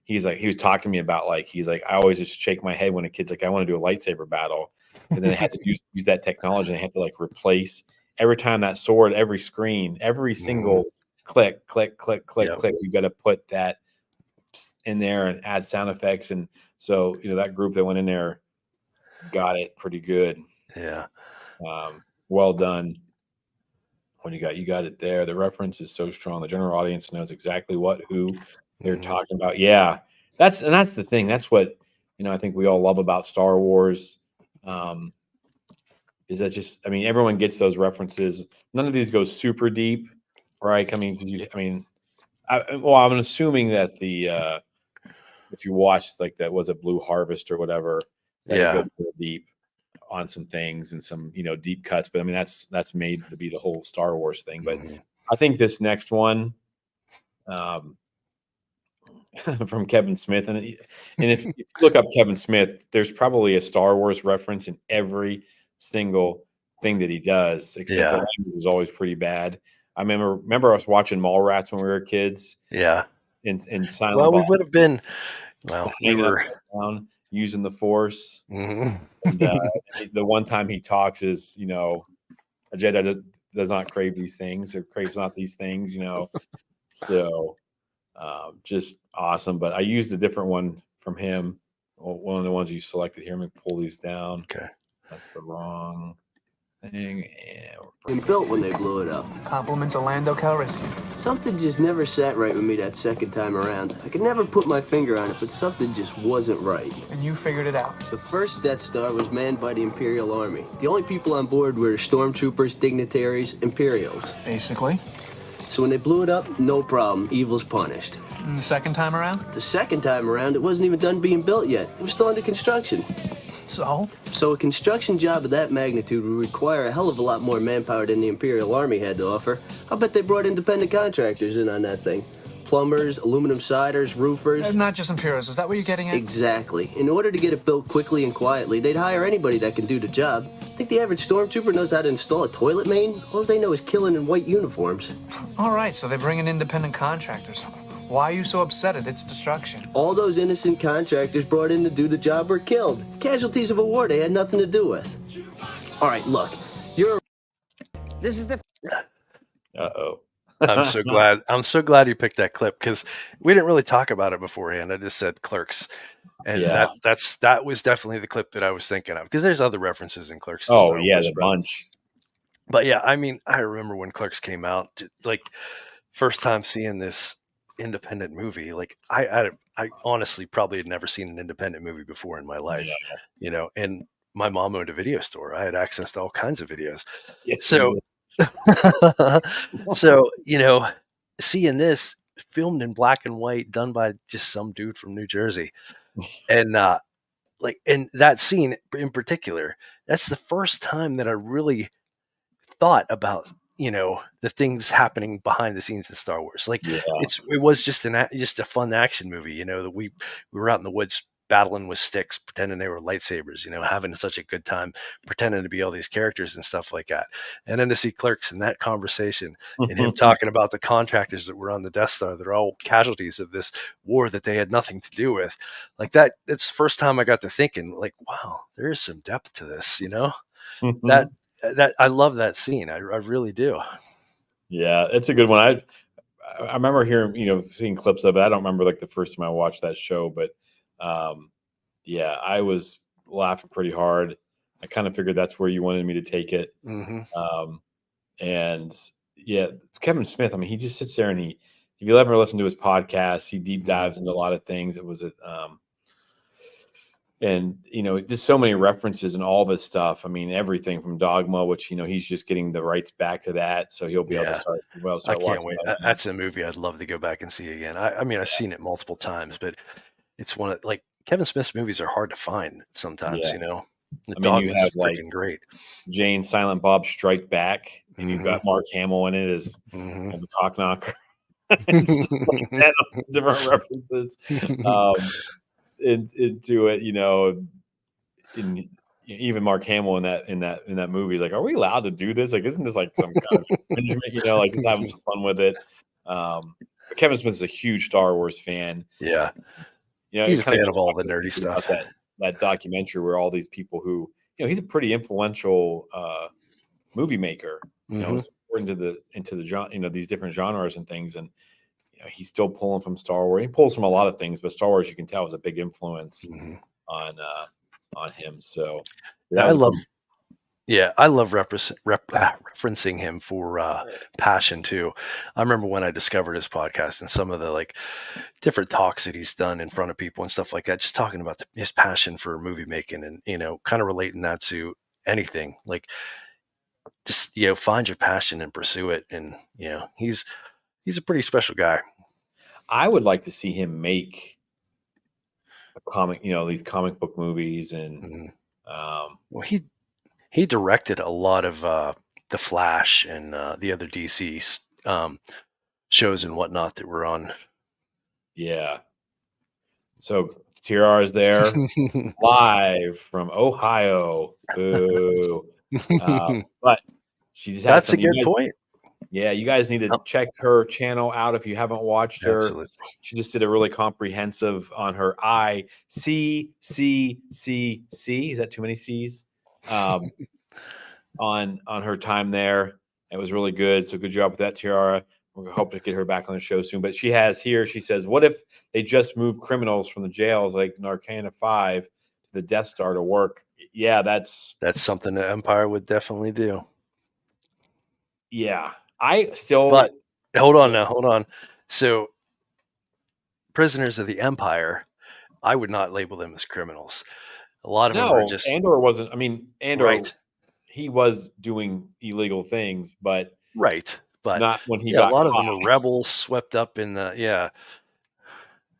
he was talking to me about, like, he's like, I always just shake my head when a kid's like, I want to do a lightsaber battle. And then they have to use that technology. And they have to like replace every time that sword, every screen, every single click, click, click, click, click. You got to put that in there and add sound effects. And so, that group that went in there got it pretty good. Yeah. Well done. When you got it there. The reference is so strong. The general audience knows exactly who they're talking about. Yeah, that's the thing. That's what I think we all love about Star Wars. Is that just? I mean, everyone gets those references. None of these go super deep, right? I mean, I'm assuming that if you watch like that, was it Blue Harvest or whatever? That goes real deep on some things and some deep cuts. But I mean, that's made to be the whole Star Wars thing. But I think this next one. From Kevin Smith, and if you look up Kevin Smith, there's probably a Star Wars reference in every single thing that he does, except Yeah. the language was always pretty bad. I remember us watching Mallrats when we were kids Yeah. in Silent Well, we Bob, would have been. Well, we hanging were. upside down, using the Force. Mhm. And the one time he talks is, a Jedi does not crave these things, or craves not these things, So just awesome. But I used a different one from him. One of the ones you selected here. Let me pull these down. Okay. That's the wrong thing. And built when they blew it up. Compliments of Lando Calrissian. Something just never sat right with me that second time around. I could never put my finger on it, but something just wasn't right. And you figured it out. The first Death Star was manned by the Imperial Army. The only people on board were stormtroopers, dignitaries, Imperials. Basically. So when they blew it up, no problem. Evil's punished. And the second time around? The second time around, it wasn't even done being built yet. It was still under construction. So a construction job of that magnitude would require a hell of a lot more manpower than the Imperial Army had to offer. I bet they brought independent contractors in on that thing. Plumbers, aluminum siders, roofers. Not just Imperials. Is that what you're getting at? Exactly. In order to get it built quickly and quietly, they'd hire anybody that can do the job. Think the average stormtrooper knows how to install a toilet main? All they know is killing in white uniforms. All right, so they bring in independent contractors. Why are you so upset at its destruction? All those innocent contractors brought in to do the job were killed. Casualties of a war they had nothing to do with. All right, look. This is the Uh-oh. I'm so glad you picked that clip, because we didn't really talk about it beforehand. I just said Clerks, and Yeah. that was definitely the clip that I was thinking of, because there's other references in Clerks. to Oh, Star yeah, Wars, the bunch. but yeah, I mean, I remember when Clerks came out, like first time seeing this independent movie. Like I honestly probably had never seen an independent movie before in my life, and my mom owned a video store. I had access to all kinds of videos. Yes, So, so, seeing this filmed in black and white, done by just some dude from New Jersey, and and that scene in particular, that's the first time that I really thought about the things happening behind the scenes in Star Wars. Like Yeah. it was just just a fun action movie. That we were out in the woods battling with sticks, pretending they were lightsabers. Having such a good time, pretending to be all these characters and stuff like that. And then to see Clerks in that conversation and him talking about the contractors that were on the Death Star, they're all casualties of this war that they had nothing to do with. Like that. It's the first time I got to thinking, like, wow, there is some depth to this. That I love that scene. I really do. Yeah, it's a good one. I remember hearing, seeing clips of it. I don't remember like the first time I watched that show, but yeah, I was laughing pretty hard. I kind of figured that's where you wanted me to take it. Mm-hmm. And yeah, Kevin Smith, I mean, he just sits there and if you ever listen to his podcast, he deep dives into a lot of things. It was and there's so many references and all this stuff. I mean, everything from Dogma, which he's just getting the rights back to that, so he'll be able to start. I can't wait. That's a movie I'd love to go back and see again. I mean, I've seen it multiple times, but it's one of Kevin Smith's movies are hard to find sometimes. The Dogma's is freaking great. Jane, Silent Bob Strike Back, and you've got Mark Hamill in it as the cock knocker. Different references. Into it, even Mark Hamill in that movie is like, are we allowed to do this? Like, isn't this like some kind of infringement? Like just having some fun with it. But Kevin Smith is a huge Star Wars fan. Yeah, he's a fan of all the nerdy stuff. That documentary where all these people who he's a pretty influential movie maker. Into the these different genres and things, and he's still pulling from Star Wars. He pulls from a lot of things, but Star Wars, you can tell, is a big influence on him. So I love referencing him for passion too. I remember when I discovered his podcast and some of the different talks that he's done in front of people and stuff like that, just talking about his passion for movie making and kind of relating that to anything. Like just find your passion and pursue it. And he's a pretty special guy. I would like to see him make a comic, these comic book movies, and well, he directed a lot of the Flash and the other DC shows and whatnot that were on. Yeah. So TR is there live from Ohio. Boo. But she just had That's a some. good point. Yeah, you guys need to Oh, check her channel out if you haven't watched her. absolutely. She just did a really comprehensive on her C. Is that too many C's? On her time there. It was really good. So good job with that, Tiara. We hope to get her back on the show soon. But she has here, she says, what if they just move criminals from the jails like Narcana 5 to the Death Star to work? Yeah, that's something the Empire would definitely do. yeah. I still But hold on. So prisoners of the Empire, I would not label them as criminals. A lot of them are no, just Andor wasn't. I mean, Andor, right. he was doing illegal things, but Right. But not when he yeah, a got lot of caught. them are rebels swept up in the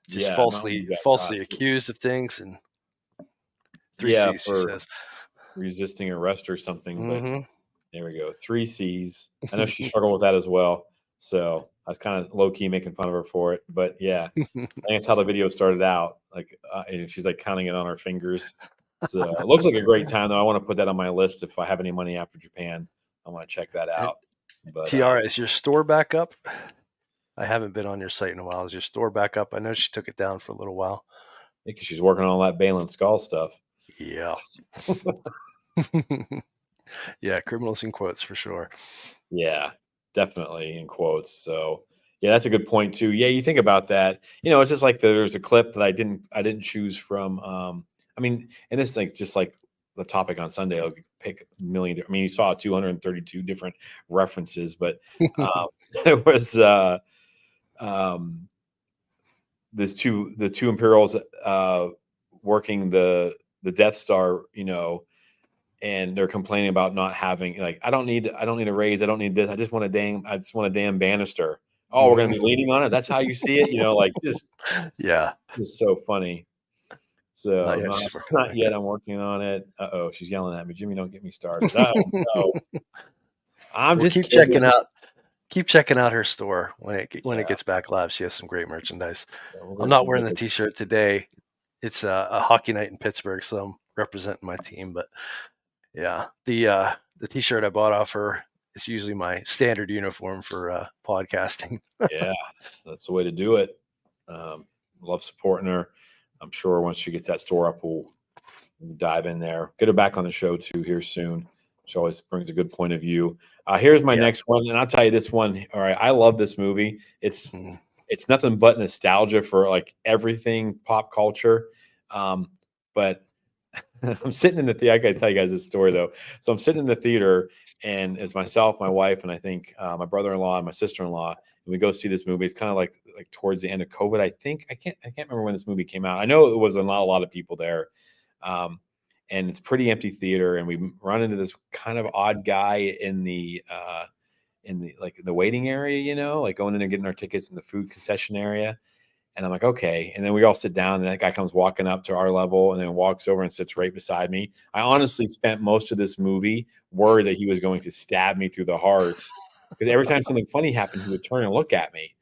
just Yeah, not when he got caught. falsely accused of things and three Yeah, C's, she for says. resisting arrest or something. But Hmm. there we go. 3 C's. I know she struggled with that as well. So I was kind of low key making fun of her for it. But yeah, I think that's how the video started out. Like, and she's like counting it on her fingers. So it looks like a great time, though. I want to put that on my list if I have any money after Japan. I want to check that out. But Tiara, is your store back up? I haven't been on your site in a while. Is your store back up? I know she took it down for a little while. I think she's working on all that Balin Skull stuff. Yeah. Yeah, criminals in quotes for sure. Yeah, definitely in quotes. So yeah, that's a good point too. Yeah, you think about that. It's just like there's a clip that I didn't choose from. I mean, and this is like just like the topic on Sunday. I'll pick a million. I mean, you saw 232 different references, but it was the two Imperials working the Death Star. And they're complaining about not having like I don't need a raise, I don't need this, I just want a damn banister. Oh, we're gonna be leaning on it. That's how you see it, like just yeah, just so funny. So not yet. She's working on not it. yet. I'm working on it. Oh, she's yelling at me. Jimmy, don't get me started. No. I'm Well, just kidding. keep checking out her store when it gets back live. She has some great merchandise. I'm not wearing the t-shirt today. It's a hockey night in Pittsburgh, so I'm representing my team. But yeah, the t-shirt I bought off her is usually my standard uniform for podcasting. Yeah, that's the way to do it. Love supporting her. I'm sure once she gets that store up, we'll dive in there. Get her back on the show too here soon. She always brings a good point of view. Here's my next one, and I'll tell you this one. All right, I love this movie. It's nothing but nostalgia for like everything pop culture. But I'm sitting in the theater. I got to tell you guys this story though. So I'm sitting in the theater, and it's myself, my wife, and I think my brother-in-law and my sister-in-law. And we go see this movie. It's kind of like towards the end of COVID. I think I can't remember when this movie came out. I know it was not a lot of people there, and it's pretty empty theater. And we run into this kind of odd guy in the waiting area. Like going in and getting our tickets in the food concession area. And I'm like, okay. And then we all sit down, and that guy comes walking up to our level and then walks over and sits right beside me. I honestly spent most of this movie worried that he was going to stab me through the heart, because every time something funny happened, he would turn and look at me.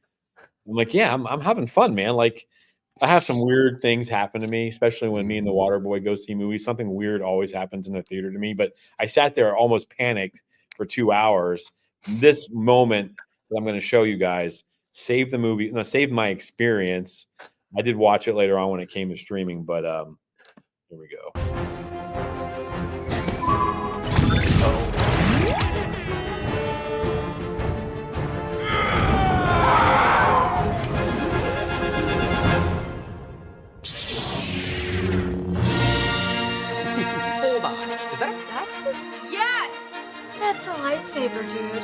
I'm like, yeah, I'm having fun, man. Like, I have some weird things happen to me, especially when me and the water boy go see movies. Something weird always happens in the theater to me. But I sat there almost panicked for 2 hours. This moment that I'm going to show you guys saved the movie. No, saved my experience. I did watch it later on when it came to streaming, but here we go. Hold on. Is that a that's Yes! That's a lightsaber, dude.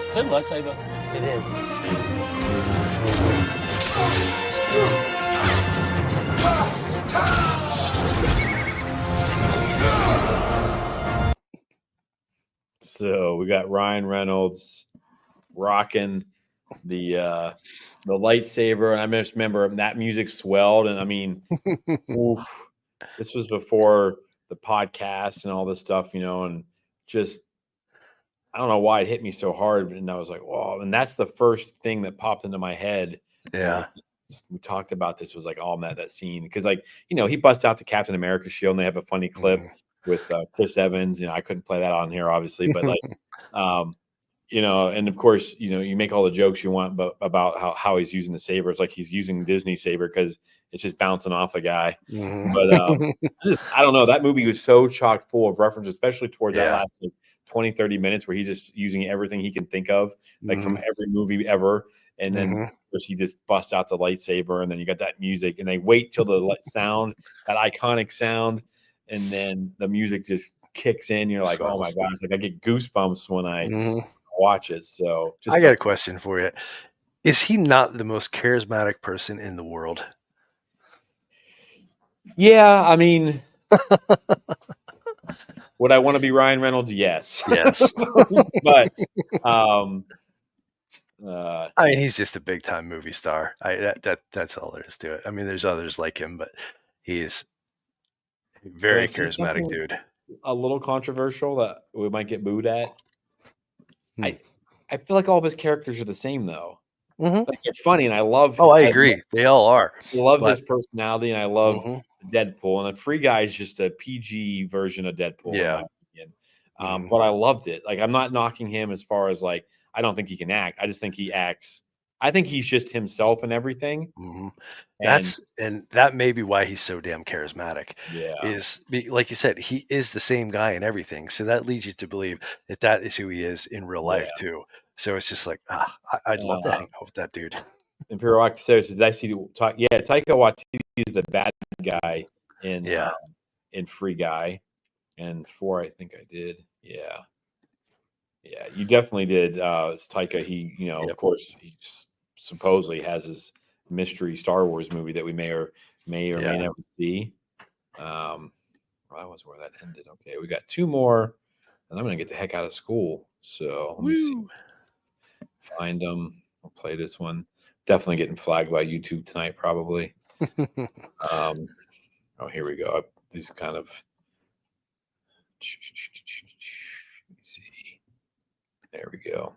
Is that a lightsaber? It is. So we got Ryan Reynolds rocking the lightsaber, and I just remember that music swelled, and I mean, oof, this was before the podcast and all this stuff, and just I don't know why it hit me so hard, and I was like, "Whoa!" And that's the first thing that popped into my head. Yeah, we talked about this, was like all that scene, because like, he busts out the Captain America shield and they have a funny clip with Chris Evans. I couldn't play that on here obviously, but like and of course, you make all the jokes you want, but about how he's using the saber. It's like he's using Disney saber because it's just bouncing off a guy. But I don't know. That movie was so chock full of references, especially towards that last 20, 30 minutes where he's just using everything he can think of, like from every movie ever. And then of course, he just busts out the lightsaber, and then you got that music, and they wait till the sound, that iconic sound, and then the music just kicks in. You're like, oh my gosh, like I get goosebumps when I watch it. So I got a question for you. Is he not the most charismatic person in the world? Yeah, I mean, would I want to be Ryan Reynolds? Yes. Yes. But I mean, he's just a big time movie star. That's all there is to it. I mean, there's others like him, but he's a very charismatic dude. A little controversial that we might get booed at. I feel like all of his characters are the same though. Like they're funny, and I love. Oh, I agree. They all are. I love his personality, and I love Deadpool. And the Free Guy is just a PG version of Deadpool. Yeah. In my opinion. But I loved it. Like, I'm not knocking him as far as like, I don't think he can act. I just think he acts. I think he's just himself and everything. And that may be why he's so damn charismatic. Yeah. Is like you said, he is the same guy in everything. So that leads you to believe that is who he is in real life too. So it's just like, I'd love to hang out with that dude. Imperial Octavia says, I see. Taika Waititi is the bad guy in Free Guy, and 4 I think I did. Yeah, you definitely did. It's Taika. He, of course, he supposedly has his mystery Star Wars movie that we may or may never see. That was where that ended. Okay, we got 2 more, and I'm gonna get the heck out of school. So let me see. Find them. I'll play this one. Definitely getting flagged by YouTube tonight, probably. Oh, here we go. These kind of. Let me see. There we go.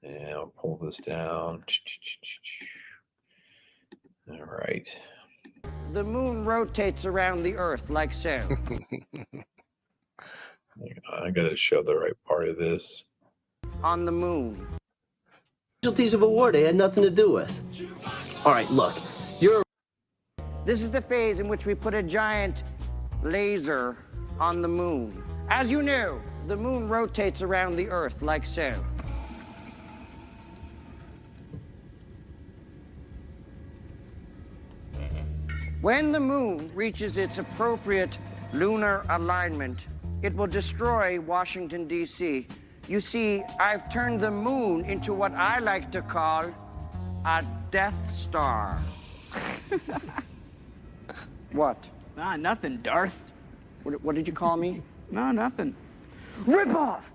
And I'll pull this down. All right. The moon rotates around the earth like so. I got to show the right part of this. On the moon. Casualties of a war they had nothing to do with. All right, look. This is the phase in which we put a giant laser on the moon. As you know, the moon rotates around the earth like so. When the moon reaches its appropriate lunar alignment, it will destroy Washington, D.C. You see, I've turned the moon into what I like to call a Death Star. What? Nah, nothing, Darth. What did you call me? No, nothing. Rip off!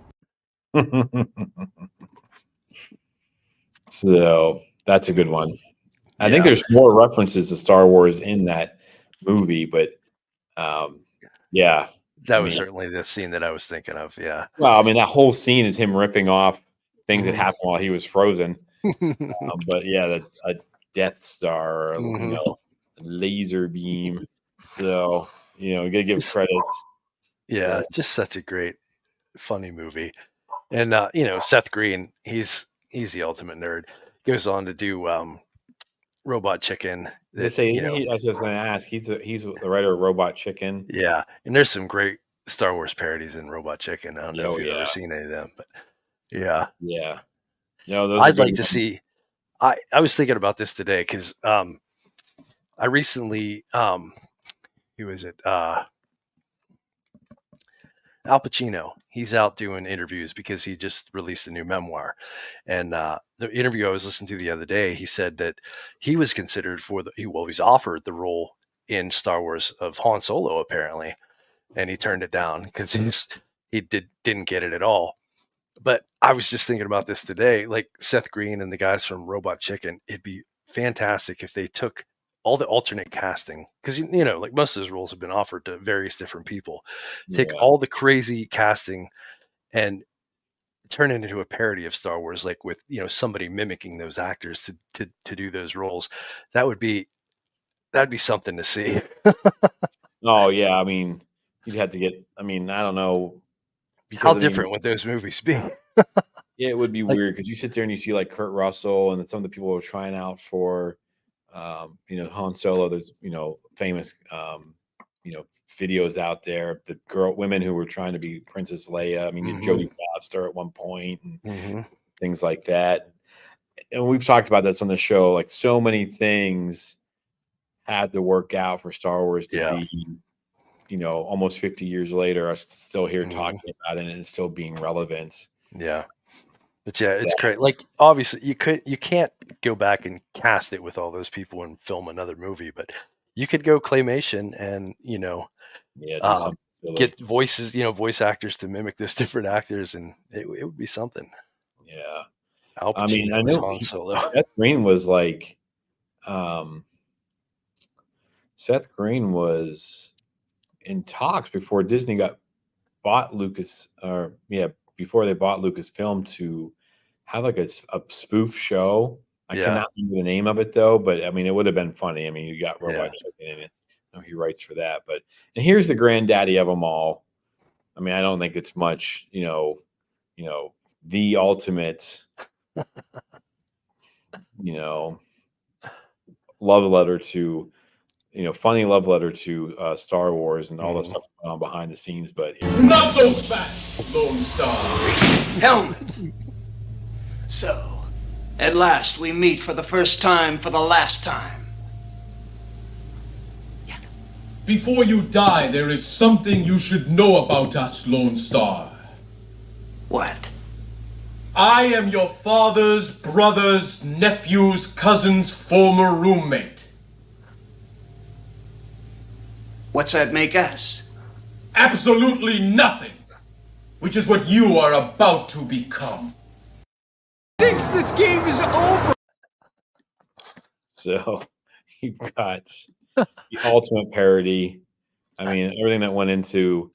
So that's a good one. I think there's more references to Star Wars in that movie, but that was certainly the scene that I was thinking of. Yeah. Well, I mean, that whole scene is him ripping off things that happened while he was frozen. But yeah, a Death Star, laser beam. So you gotta give credits. Yeah, just such a great, funny movie. And Seth Green, he's the ultimate nerd. Goes on to do Robot Chicken. I was just going to ask. He's the writer of Robot Chicken. Yeah, and there's some great Star Wars parodies in Robot Chicken. I don't know if you've ever seen any of them, but yeah. No, I'd like to see. I was thinking about this today because I recently who is it? Al Pacino. He's out doing interviews because he just released a new memoir. And the interview I was listening to the other day, he said that he was considered he's offered the role in Star Wars of Han Solo apparently, and he turned it down because he didn't get it at all. But I was just thinking about this today, like Seth Green and the guys from Robot Chicken. It'd be fantastic if they took all the alternate casting, because like most of those roles have been offered to various different people. Take all the crazy casting and turn it into a parody of Star Wars, like with somebody mimicking those actors to do those roles. That would be that'd be something to see. Oh yeah, I mean, you'd have to get. I mean, I don't know How because I mean, different would those movies be? yeah, it would be Like, weird because you sit there and you see like Kurt Russell and some of the people who are trying out for, Han Solo. There's famous videos out there. The women who were trying to be Princess Leia. I mean, Jodie Foster at one point and things like that. And we've talked about this on the show. Like so many things had to work out for Star Wars to yeah. be, almost 50 years later, us still here talking about it and it's still being relevant. Yeah. But yeah, it's great. Like obviously you can't go back and cast it with all those people and film another movie, but you could go claymation and, do something silly. get voices, voice actors to mimic those different actors, and it would be something. Yeah. Al I mean, I Pacino as know Han Solo. Seth Green was like, Seth Green was in talks before Disney bought Lucas, before they bought Lucasfilm to have like a spoof show. I Yeah. cannot remember the name of it though, but I mean, it would have been funny. I mean, you got Yeah. Robot Chicken in it. I know he writes for that, and here's the granddaddy of them all. I mean, I don't think it's much, the ultimate, love letter to, funny love letter to Star Wars and all the stuff going on behind the scenes. But Not so fast, Lone Star. Helmet. So, at last we meet for the first time for the last time. Before you die, there is something you should know about us, Lone Star. What? I am your father's brother's nephew's cousin's former roommate. What's that make us? Absolutely nothing, which is what you are about to become. Thinks this game is over. so you've got the ultimate parody. I mean, everything that went into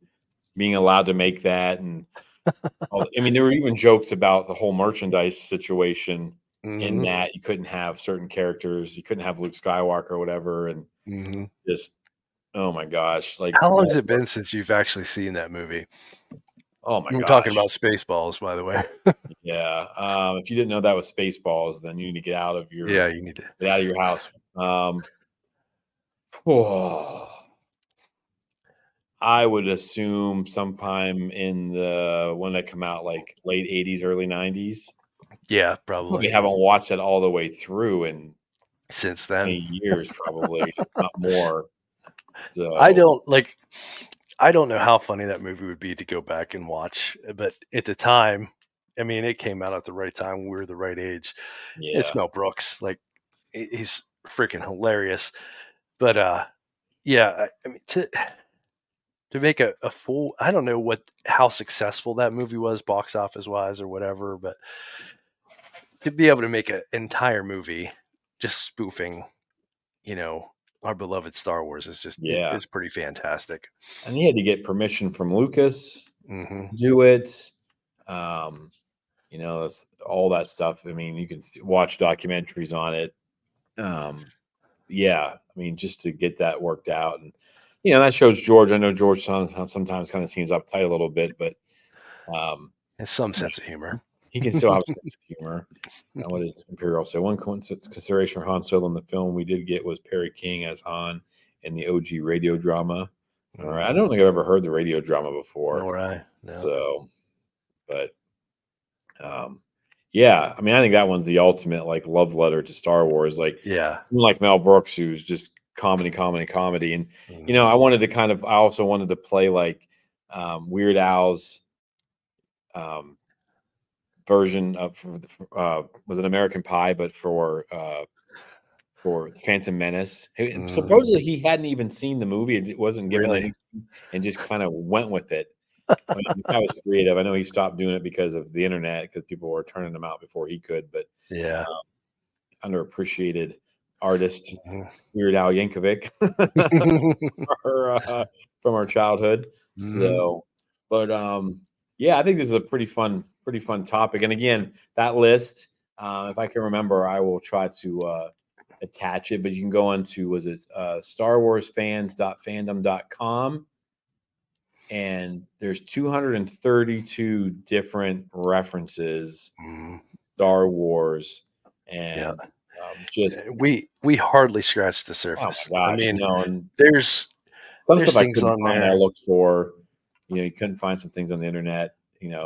being allowed to make that, and I mean, there were even jokes about the whole merchandise situation. In that you couldn't have certain characters, you couldn't have Luke Skywalker or whatever, and just oh my gosh! Like, how long has it been since you've actually seen that movie? Oh my We're gosh! talking about Spaceballs, by the way. Yeah. If you didn't know that was Spaceballs, then you need to get out of your you need to get out of your house. I would assume sometime in the when they come out, like late 80s, early 90s. Yeah, probably. We haven't watched it all the way through in since then 8 years, probably not more. So I don't know how funny that movie would be to go back and watch, but at the time, I mean, it came out at the right time. We were the right age. Yeah. It's Mel Brooks. Like, he's freaking hilarious. But yeah, I mean, to make a full, I don't know how successful that movie was box office wise or whatever, but to be able to make an entire movie just spoofing, our beloved Star Wars is just it's pretty fantastic. And he had to get permission from Lucas to do it. All that stuff. I mean, you can watch documentaries on it. I mean, just to get that worked out, and that shows George. I know George sometimes kind of seems uptight a little bit, but has some sense of humor. He can still have a sense of humor. What did Imperial say? One consideration for Han Solo in the film we did get was Perry King as Han in the OG radio drama. All right, I don't think I've ever heard the radio drama before. All right, no. So, but I mean, I think that one's the ultimate like love letter to Star Wars. Like, like Mel Brooks, who's just comedy, and I also wanted to play like Weird Al's version of was an American Pie, but for Phantom Menace. Supposedly he hadn't even seen the movie; it wasn't given anything, and just kind of went with it. I mean, that was creative. I know he stopped doing it because of the internet, because people were turning him out before he could. But underappreciated artist Weird Al Yankovic from our childhood. So, but I think this is a pretty fun pretty fun topic. And again, that list, if I can remember, I will try to attach it. But you can go on to, was it StarWarsFans.fandom.com, and there's 232 different references, Star Wars, and just we hardly scratched the oh surface. my gosh, I mean, and there's some stuff I things couldn't on find. I there. looked for, you couldn't find some things on the internet,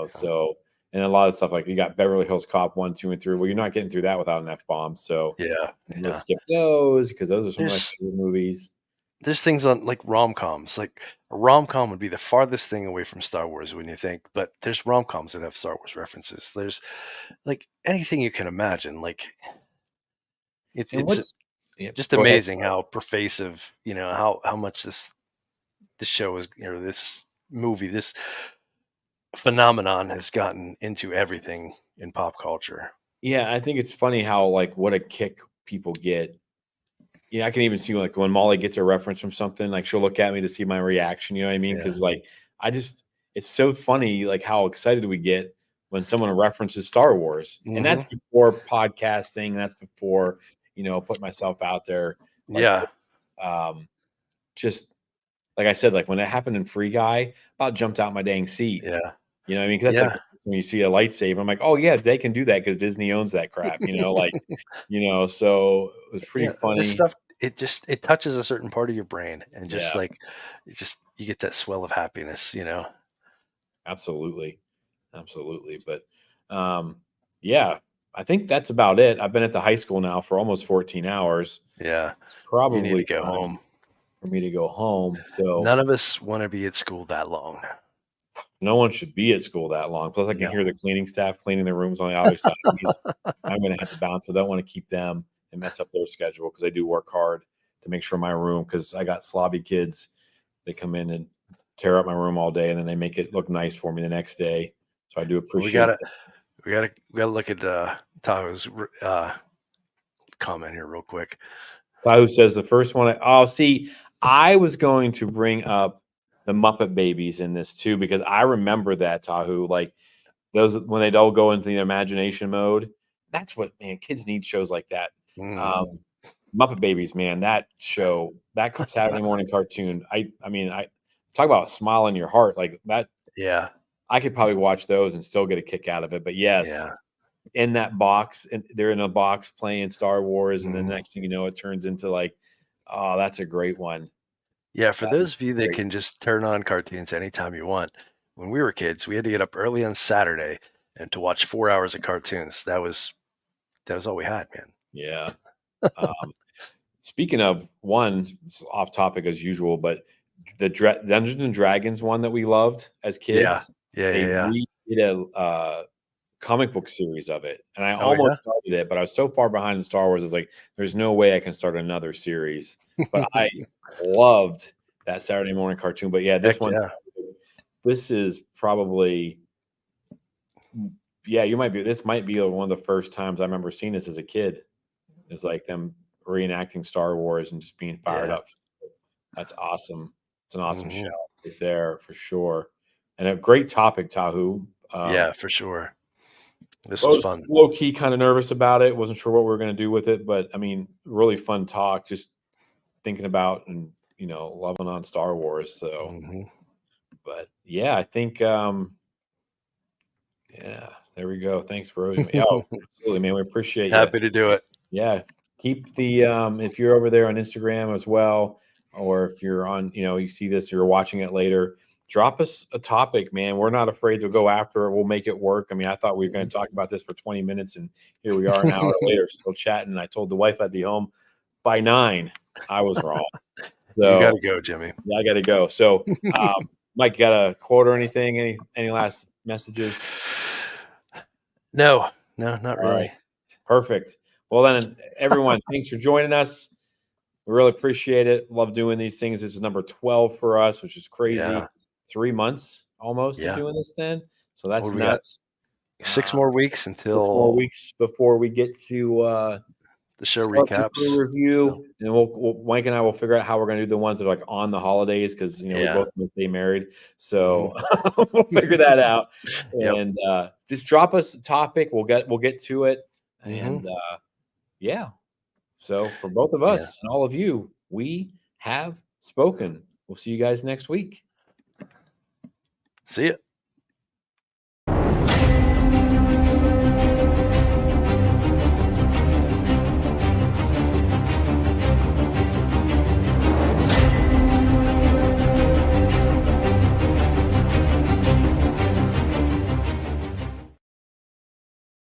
so. And a lot of stuff like you got Beverly Hills Cop 1, 2, and 3. Well, you're not getting through that without an F-bomb. So we'll skip those because those are some of my favorite movies. There's things on like rom-coms. Like a rom-com would be the farthest thing away from Star Wars when you think, but there's rom-coms that have Star Wars references. There's like anything you can imagine. Like it's just amazing how pervasive, how much this show is, this movie, this phenomenon has gotten into everything in pop culture. Yeah, I think it's funny how what a kick people get. I can even see when Molly gets a reference from something, she'll look at me to see my reaction. You know what I mean? Because it's so funny how excited we get when someone references Star Wars, and that's before podcasting. That's before put myself out there. Just like I said, when it happened in Free Guy, about jumped out my dang seat. Yeah. You know what I mean? Because that's when you see a lightsaber, I'm like, oh yeah, they can do that because Disney owns that crap. So it was pretty funny. This stuff, it touches a certain part of your brain, and just you get that swell of happiness. Absolutely. But yeah, I think that's about it. I've been at the high school now for almost 14 hours. Yeah, it's probably you need to go home. For me to go home. So none of us want to be at school that long. No one should be at school that long. Plus, I can hear the cleaning staff cleaning their rooms on the other side. I'm going to have to bounce. I don't want to keep them and mess up their schedule because I do work hard to make sure my room, because I got slobby kids. They come in and tear up my room all day, and then they make it look nice for me the next day. So I do appreciate it. We gotta look at Tahoe's comment here real quick. Tahoe says the first one. I was going to bring up the Muppet Babies in this too, because I remember that, Tahoe, those when they'd all go into the imagination mode. That's what, man, kids need shows like that. Muppet Babies, man, that show, that Saturday morning cartoon. I mean, talk about a smile in your heart like that. Yeah, I could probably watch those and still get a kick out of it. But yes, in that box, and they're in a box playing Star Wars, and then the next thing you know, it turns into oh, that's a great one. Yeah, for those of you that can just turn on cartoons anytime you want. When we were kids, we had to get up early on Saturday and to watch 4 hours of cartoons. That was all we had, man. Yeah. Speaking of one, it's off topic as usual, but the Dungeons and Dragons one that we loved as kids. Yeah. We did a comic book series of it, and I almost started it, but I was so far behind in Star Wars. I was like, there's no way I can start another series. But I loved that Saturday morning cartoon. But yeah, this is probably, this might be one of the first times I remember seeing this as a kid. It's them reenacting Star Wars and just being fired up. That's awesome. It's an awesome show right there for sure. And a great topic, Tahoe. Yeah, for sure. This was fun. Low key, kind of nervous about it. Wasn't sure what we were going to do with it, but I mean, really fun talk. Just thinking about and loving on Star Wars. So, but yeah, I think there we go. Thanks, Rose. Absolutely, man. We appreciate Happy to do it. Yeah, keep the if you're over there on Instagram as well, or if you're on, you see this, you're watching it later. Drop us a topic, man. We're not afraid to go after it. We'll make it work. I mean, I thought we were going to talk about this for 20 minutes, and here we are an hour later still chatting. I told the wife I'd be home by 9. I was wrong. So, you got to go, Jimmy. Yeah, I got to go. So, Mike, got a quote or anything? Any last messages? No, not really. Right. Perfect. Well, then, everyone, thanks for joining us. We really appreciate it. Love doing these things. This is number 12 for us, which is crazy. Yeah. 3 months almost of doing this then. So that's nuts. 6 more weeks until 6 more weeks before we get to the show Star Trek recaps. review, and Mike and I will figure out how we're going to do the ones that are like on the holidays because we both stay married, so we'll figure that out. And just drop us a topic. We'll get to it, and yeah. So for both of us and all of you, we have spoken. We'll see you guys next week. See ya.